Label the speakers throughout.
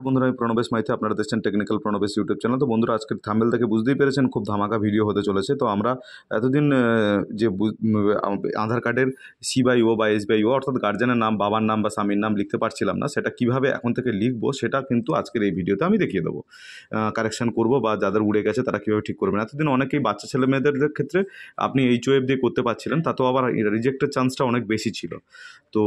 Speaker 1: বন্ধুরা, আমি প্রণবেশ মাইতি, আপনারা দেখছেন টেকনিক্যাল প্রণবেশ ইউটিউব চ্যানেল। তো বন্ধুরা, আজকের থাম্বনেল থেকে বুঝতেই পেরেছেন খুব ধামাকা ভিডিও হতে চলেছে। তো আমরা এতদিন যে আধার কার্ডের সি/ও বা এস/ও অর্থাৎ গার্জেনের নাম, বাবার নাম বা স্বামীর নাম লিখতে পারছিলাম না, সেটা কিভাবে এখন থেকে লিখবো সেটা কিন্তু আজকের এই ভিডিওতে আমি দেখিয়ে দেবো। কারেকশন করবো বা যাদের উড়ে গেছে তারা কীভাবে ঠিক করবেন। এতদিন অনেকেই বাচ্চা ছেলে মেয়েদের ক্ষেত্রে আপনি HOF দিয়ে করতে পারছিলেন, তাতেও আবার রিজেক্টের চান্সটা অনেক বেশি ছিল। তো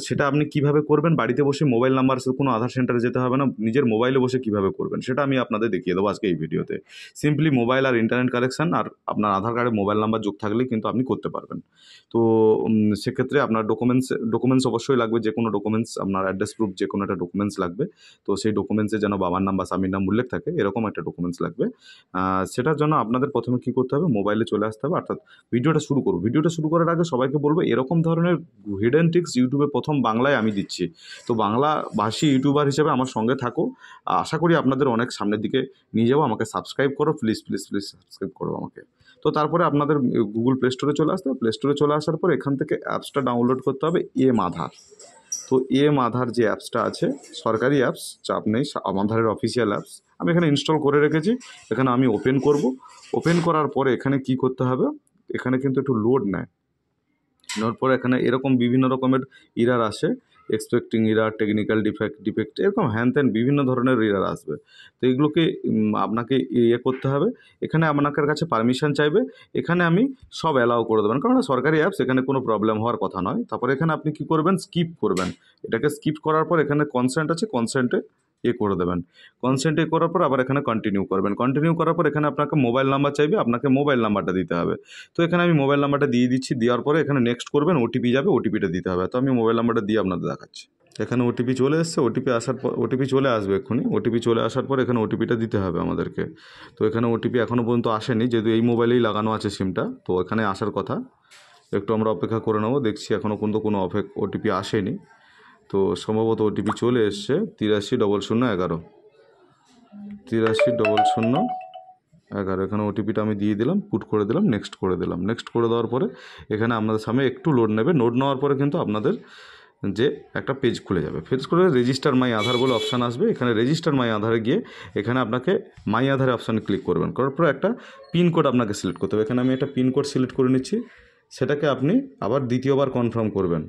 Speaker 1: সেটা আপনি কিভাবে করবেন, বাড়িতে বসে মোবাইল নাম্বার, কোনো আধার সেন্টারে যেতে হবে না, নিজের মোবাইলে বসে কিভাবে করবেন সেটা আমি আপনাদের দেখিয়ে দেবো আজকে এই ভিডিওতে। সিম্পলি মোবাইল আর ইন্টারনেট কানেকশান আর আপনার আধার কার্ডে মোবাইল নাম্বার যোগ থাকলেই কিন্তু আপনি করতে পারবেন। তো সেক্ষেত্রে আপনার ডকুমেন্টস অবশ্যই লাগবে, যে কোনো ডকুমেন্টস, আপনার অ্যাড্রেস প্রুফ যে কোনো একটা ডকুমেন্টস লাগবে। তো সেই ডকুমেন্টসে যেন বাবার নাম বা স্বামীর নাম উল্লেখ থাকে এরকম একটা ডকুমেন্টস লাগবে। সেটার জন্য আপনাদের প্রথমে কী করতে হবে, মোবাইলে চলে আসতে হবে। অর্থাৎ ভিডিওটা শুরু করার আগে সবাইকে বলবো, এরকম ধরনের হিডেন ট্রিক্স ইউটিউবে প্রথম বাংলায় আমি দিচ্ছি। তো বাংলা ভাষী ইউটিউবার হিসেবে আমার সঙ্গে থাকো। আশা করি আপনাদের অনেক সামনের দিকে নিয়ে যাবো। আমাকে সাবস্ক্রাইব করো, প্লিজ প্লিজ প্লিজ সাবস্ক্রাইব করো আমাকে। তো তারপরে আপনাদের গুগল প্লে স্টোরে চলে আসতে হবে। প্লে স্টোরে চলে আসার পর এখান থেকে অ্যাপসটা ডাউনলোড করতে হবে, এম-আধার। তো এম-আধার যে অ্যাপসটা আছে, সরকারি অ্যাপস, চাপ নেই, আধারের অফিসিয়াল অ্যাপস, আমি এখানে ইনস্টল করে রেখেছি। এখানে আমি ওপেন করব। ওপেন করার পরে এখানে কি করতে হবে, এখানে কিন্তু একটু লোড নেয়। নেওয়ার পরে এখানে এরকম বিভিন্ন রকমের ইরার আসে, এক্সপেক্টিং ইরার, টেকনিক্যাল ডিফেক্ট এরকম হ্যান ত্যান বিভিন্ন ধরনের ইরার আসবে। তো এগুলোকে আপনাকে করতে হবে। এখানে আপনার কাছে পারমিশন চাইবে, এখানে আমি সব অ্যালাউ করে দেবেন, কারণ সরকারি অ্যাপস, এখানে কোনো প্রবলেম হওয়ার কথা নয়। তারপরে এখানে আপনি কি করবেন, স্কিপ করবেন। এটাকে স্কিপ করার পর এখানে কনসেন্ট আছে, কনসেন্টে করে দেবেন। কনসেন্ট করার পর আবার এখানে কন্টিনিউ করবেন। কন্টিনিউ করার পর এখানে আপনাকে মোবাইল নাম্বার চাইবে, আপনাকে মোবাইল নাম্বারটা দিতে হবে। তো এখানে আমি মোবাইল নাম্বারটা দিয়ে দিচ্ছি। দেওয়ার পরে এখানে নেক্সট করবেন, ওটিপি যাবে, ওটিপিটা দিতে হবে। তো আমি মোবাইল নাম্বারটা দিয়ে আপনাদের দেখাচ্ছি। এখানে ওটিপি চলে এসছে, ওটিপি চলে আসবে এক্ষুনি। ওটিপি চলে আসার পর এখানে ওটিপিটা দিতে হবে আমাদেরকে। তো এখানে ওটিপি এখনও পর্যন্ত আসেনি, যেহেতু এই মোবাইলেই লাগানো আছে সিমটা, তো এখানে আসার কথা। একটু আমরা অপেক্ষা করে নেবো, দেখছি এখনও পর্যন্ত কোনো ওটিপি আসেনি। তো সম্ভবত ওটিপি চলে এসছে 830011। 830011। এখানে ওটিপিটা আমি দিয়ে দিলাম, পুট করে দিলাম, নেক্সট করে দিলাম। নেক্সট করে দেওয়ার পরে এখানে আপনাদের সামনে একটু লোড নেবে। লোড নেওয়ার পরে কিন্তু আপনাদের যে একটা পেজ খুলে যাবে। পেজ করে রেজিস্টার মাই আধার বলে অপশান আসবে। এখানে রেজিস্টার মাই আধারে গিয়ে এখানে আপনাকে মাই আধারে অপশানে ক্লিক করবেন। করার পরে একটা পিনকোড আপনাকে সিলেক্ট করতে হবে। এখানে আমি একটা পিনকোড সিলেক্ট করে নিচ্ছি। সেটাকে আপনি আবার দ্বিতীয়বার কনফার্ম করবেন।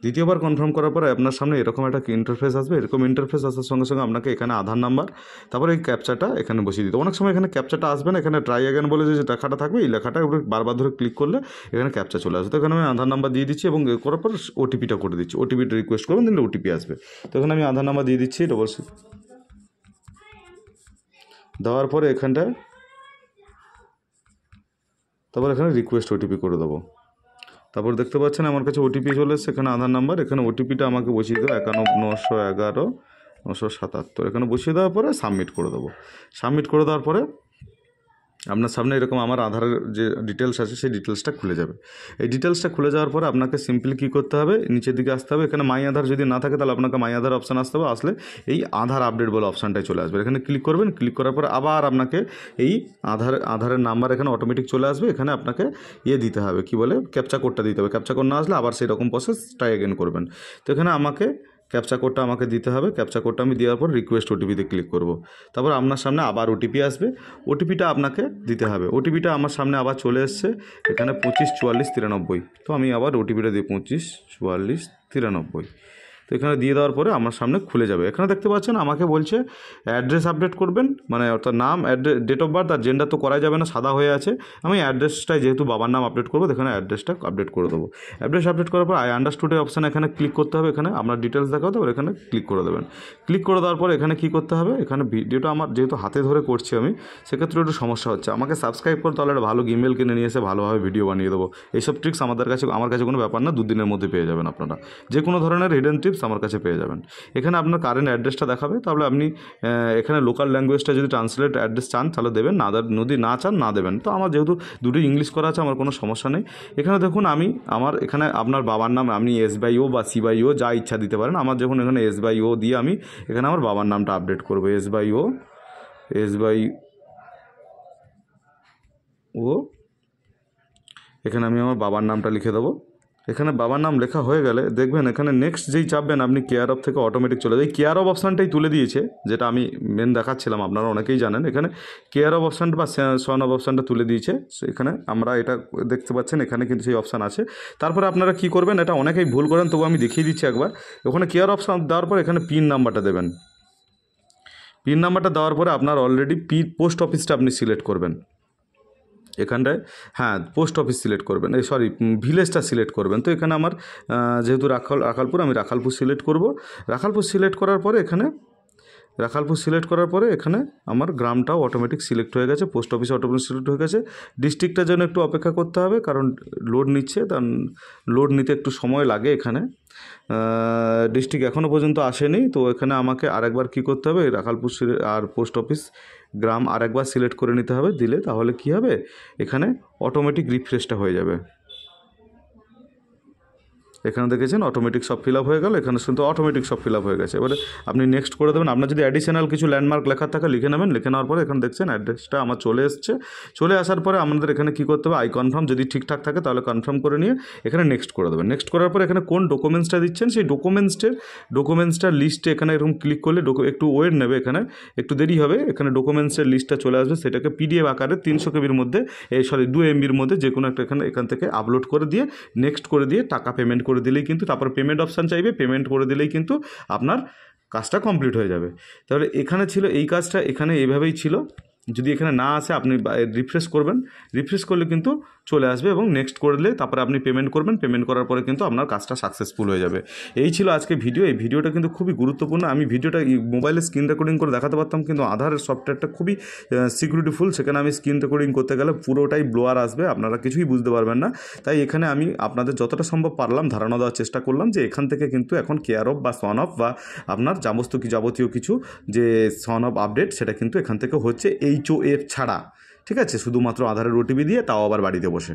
Speaker 1: দ্বিতীয়বার কনফার্ম করার পরে আপনার সামনে এরকম একটা ইন্টারফেস আসবে। এরকম ইন্টারফেস আসার সঙ্গে সঙ্গে আপনাকে এখানে আধার নাম্বার, তারপরে এই ক্যাপচাটা এখানে বসিয়ে দিতে। অনেক সময় এখানে ক্যাপচাটা আসবে না, এখানে ট্রাই অ্যাগেন বলে যে লেখাটা থাকবে, এই লেখাটা বারবার ধরে ক্লিক করলে এখানে ক্যাপচা চলে আসবে। তো এখানে আমি আধার নাম্বার দিয়ে দিচ্ছি এবং করার পর ওটিপিটা করে দিচ্ছি। ওটিপিটা রিকোয়েস্ট করবেন, দিলে ওটিপি আসবে। তো এখানে আমি আধার নাম্বার দিয়ে দিচ্ছি, দেওয়ার পরে এখানটায় তারপর এখানে রিকোয়েস্ট ওটিপি করে দেবো। তারপর দেখতে পাচ্ছেন আমার কাছে ওটিপি চলে এসেছে, এখানে আধার নাম্বার, এখানে ওটিপিটা আমাকে বসিয়ে দেবো 51911 977। এখানে বসিয়ে দেওয়ার পরে সাবমিট করে দেবো। সাবমিট করে দেওয়ার পরে আপনার সামনে এরকম আমার আধারের যে ডিটেলস আছে সেই ডিটেলসটা খুলে যাবে। এই ডিটেলসটা খুলে যাওয়ার পরে আপনাকে সিম্পলি কী করতে হবে, নিচের দিকে আসতে হবে। এখানে মাই আধার যদি না থাকে তাহলে আপনাকে মাই আধার অপশান আসতে হবে। আসলে এই আধার আপডেট বলে অপশানটাই চলে আসবে। এখানে ক্লিক করবেন। ক্লিক করার পরে আবার আপনাকে এই আধারের নাম্বার এখানে অটোমেটিক চলে আসবে। এখানে আপনাকে দিতে হবে, কি বলে, ক্যাপচা কোডটা দিতে হবে। ক্যাপচা কোড না আসলে আবার সেই রকম প্রসেস ট্রাই অ্যাগেন করবেন। তো এখানে আমাকে ক্যাপচা কোডটা আমাকে দিতে হবে। ক্যাপচা কোডটা আমি দেওয়ার পর রিকোয়েস্ট ওটিপিতে ক্লিক করব। তারপর আপনার সামনে আবার ওটিপি আসবে। ওটিপিটা আপনাকে দিতে হবে। ওটিপিটা আমার সামনে আবার চলে এসছে, এখানে 254493। তো আমি আবার ওটিপিটা দিই 254493। তো এখানে দিয়ে দেওয়ার পরে আমার সামনে খুলে যাবে। এখানে দেখতে পাচ্ছেন আমাকে বলছে অ্যাড্রেস আপডেট করবেন, মানে অর্থাৎ নাম, অ্যাড্রেস, ডেট অফ বার্থ আর জেন্ডার তো করা যাবে না, সাদা হয়ে আছে। আমি অ্যাড্রেসটাই যেহেতু বাবার নাম আপডেট করবো, এখানে অ্যাড্রেসটা আপডেট করে দেবো। অ্যাড্রেস আপডেট করার পর আই আন্ডারস্টুডের অপশান এখানে ক্লিক করতে হবে। এখানে আপনার ডিটেলস দেখা হতে হবে, এখানে ক্লিক করে দেবেন। ক্লিক করে দেওয়ার পর এখানে কী করতে হবে, এখানে ভিডিওটা আমার যেহেতু হাতে ধরে করছি আমি, সেক্ষেত্রে একটু সমস্যা হচ্ছে। আমাকে সাবস্ক্রাইব করে তাহলে একটা ভালো ইমেল কিনে নিয়ে এসে ভালোভাবে ভিডিও বানিয়ে দেবো। এইসব ট্রিক্স আমার কাছে কোনো ব্যাপার না, 2 দিনের মধ্যে পেয়ে যাবেন আপনারা। যে কোনো ধরনের হিডেন টিপস আমার কাছে পেয়ে যাবেন। এখানে আপনার কারেন্ট অ্যাড্রেসটা দেখাবে, তাহলে আপনি এখানে লোকাল ল্যাঙ্গুয়েজটা যদি ট্রান্সলেট অ্যাড্রেস চান তাহলে দেবেন, যদি না চান না দেবেন। তো আমার যেহেতু দুটোই ইংলিশ করা আছে, আমার কোনো সমস্যা নেই। এখানে দেখুন আমার এখানে আপনার বাবার নাম আপনি S/O বা C/O যা ইচ্ছা দিতে পারেন। আমার যখন এখানে S/O দিয়ে আমি এখানে আমার বাবার নামটা আপডেট করবো। S/O এখানে আমি আমার বাবার নামটা লিখে দেবো। এখানে বাবার নাম লেখা হয়ে গেলে দেখবেন এখানে নেক্সট যেই চাপবেন আপনি কেয়ার অফ থেকে অটোমেটিক চলে যায়। কেয়ার অফ অপশানটাই তুলে দিয়েছে, যেটা আমি মেন দেখাচ্ছিলাম, আপনারা অনেকেই জানেন। এখানে কেয়ার অফ অপশানটা বা সন অফ অপশানটা তুলে দিয়েছে। এখানে আমরা এটা দেখতে পাচ্ছেন, এখানে কিন্তু সেই অপশান আছে। তারপরে আপনারা কী করবেন, এটা অনেকেই ভুল করেন, তবু আমি দেখিয়ে দিচ্ছি একবার। ওখানে কেয়ার অপশান দেওয়ার পর এখানে পিন নাম্বারটা দেবেন। পিন নাম্বারটা দেওয়ার পরে আপনার অলরেডি পোস্ট অফিসটা আপনি সিলেক্ট করবেন এখানটায়। হ্যাঁ, পোস্ট অফিস সিলেক্ট করবেন, ভিলেজটা সিলেক্ট করবেন। তো এখানে আমার যেহেতু রাখালপুর, আমি রাখালপুর সিলেক্ট করব। রাখালপুর সিলেক্ট করার পরে এখানে আমার গ্রামটাও অটোমেটিক সিলেক্ট হয়ে গেছে, পোস্ট অফিস অটোমেটিক সিলেক্ট হয়ে গেছে। ডিস্ট্রিক্টটার জন্য একটু অপেক্ষা করতে হবে, কারণ লোড নিচ্ছে, কারণ লোড নিতে একটু সময় লাগে। এখানে ডিস্ট্রিক্ট এখনও পর্যন্ত আসেনি, তো এখানে আমাকে আরেকবার কী করতে হবে, রাখালপুর আর পোস্ট অফিস গ্রাম আরেকবার সিলেক্ট করে নিতে হবে। দিলে তাহলে কী হবে, এখানে অটোমেটিক রিফ্রেশটা হয়ে যাবে। এখানে দেখেছেন অটোমেটিক সব ফিল আপ হয়ে গেল, এখানে কিন্তু অটোমেটিক সব ফিল আপ হয়ে গেছে। এবারে আপনি নেক্সট করে দেবেন। আপনার যদি অ্যাডিশনাল কিছু ল্যান্ডমার্ক লেখা থাকে লিখে নেবেন। লিখে নেওয়ার পরে এখানে দেখছেন অ্যাড্রেসটা আমার চলে এসছে। চলে আসার পরে আমাদের এখানে কী করতে হবে, আই কনফার্ম, যদি ঠিকঠাক থাকে তাহলে কনফার্ম করে নিয়ে এখানে নেক্সট করে দেবেন। নেক্সট করার পরে এখানে কোন ডকুমেন্টসটা দিচ্ছেন, সেই ডকুমেন্টসটার লিস্টে এখানে এরকম ক্লিক করলে একটু ওয়েট নেবে, এখানে একটু দেরি হবে। এখানে ডকুমেন্টসের লিস্টটা চলে আসবে, সেটাকে পিডিএফ আকারে 300 কেবির মধ্যে 2 এমবির মধ্যে যে কোনো একটা এখান থেকে আপলোড করে দিয়ে নেক্সট করে দিয়ে টাকা পেমেন্ট করে দিলেই কিন্তু, তারপর পেমেন্ট অপশান চাইবে, পেমেন্ট করে দিলেই কিন্তু আপনার কাজটা কমপ্লিট হয়ে যাবে। তাহলে এখানে ছিল এই কাজটা, এখানে এইভাবেই ছিল। যদি এখানে না আসে আপনি রিফ্রেশ করবেন, রিফ্রেশ করলে কিন্তু চলে আসবে এবং নেক্সট করলে তারপরে আপনি পেমেন্ট করবেন। পেমেন্ট করার পরে কিন্তু আপনার কাজটা সাকসেসফুল হয়ে যাবে। এই ছিল আজকে ভিডিও। এই ভিডিওটা কিন্তু খুবই গুরুত্বপূর্ণ। আমি ভিডিওটা মোবাইলে স্ক্রিন রেকর্ডিং করে দেখাতে পারতাম, কিন্তু আধারের সফটওয়্যারটা খুবই সিকিউরিটিফুল। সেখানে আমি স্ক্রিন রেকর্ডিং করতে গেলে পুরোটাই ব্লোয়ার আসবে, আপনারা কিছুই বুঝতে পারবেন না। তাই এখানে আমি আপনাদের যতটা সম্ভব পারলাম ধারণা দেওয়ার চেষ্টা করলাম যে এখান থেকে কিন্তু এখন কেয়ার অফ বা সন অফ বা আপনার যাবতীয় কিছু যে সন অফ আপডেট, সেটা কিন্তু এখান থেকে হচ্ছে HOF ছাড়া। ঠিক আছে, শুধুমাত্র আধারের ওটিপি দিয়ে, তাও আবার বাড়িতে বসে।